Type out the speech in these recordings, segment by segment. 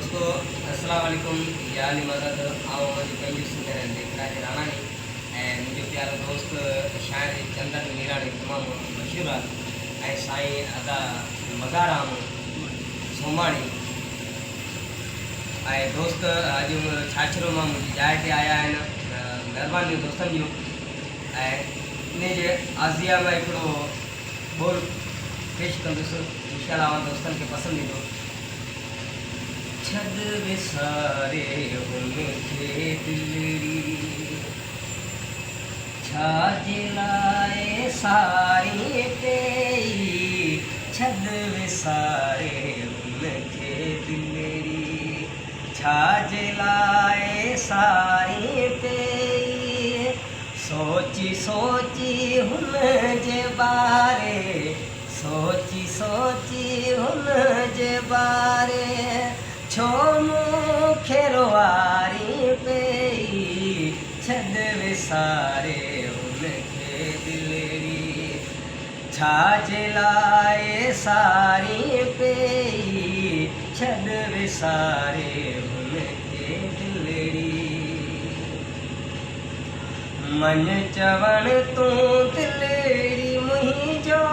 दोस्तों अस्सलाम वालेकुम यानी मदद आओ मुझे पंहिंजी सुंदर लेखराज राणानी ऐं मुंहिंजो प्यारो दोस्त शाइर चंदन मीराणी तमामु मशहूरु आहे ऐं साईं अदा मदाराम सोमाणी ऐं दोस्त अॼु छाछरो मां मुंहिंजी जाइ ते आया आहिनि महिरबानी दोस्तनि जूं ऐं इन जे आज़िया में हिकिड़ो बोल पेश कंदुसि इंशाअल्लाह दोस्तनि खे पसंदि ईंदो। छद विसारे हुनखे दिलड़ी छाजे लाए सारी पेई छद विसारे हुनखे दिलड़ी छाजे लाए सारी पेई सोची सोची हुन जे बारे सोची सोची हुन जे बारे छो मूंखे रोआरी पेई छद विसारे हुनखे दिलड़ी छाजे लाए सारी पेई छद विसारे हुनखे दिलड़ी मन चवण तूं दिलड़ी मुंहिंजो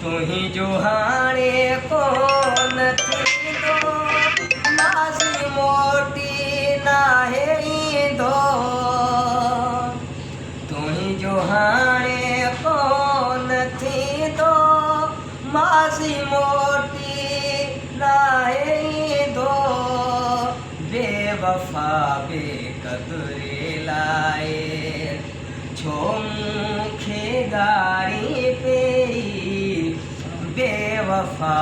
तुहिंजो हाणे कोन थींदो माज़ी मोटी नाहे ईंदो तुहिंजो हाणे कोन थींदो माज़ी मोटी नाहे ईंदो बेवफ़ा बेक़दुरे लाए छो मूंखे गारी पेई बेवफ़ा।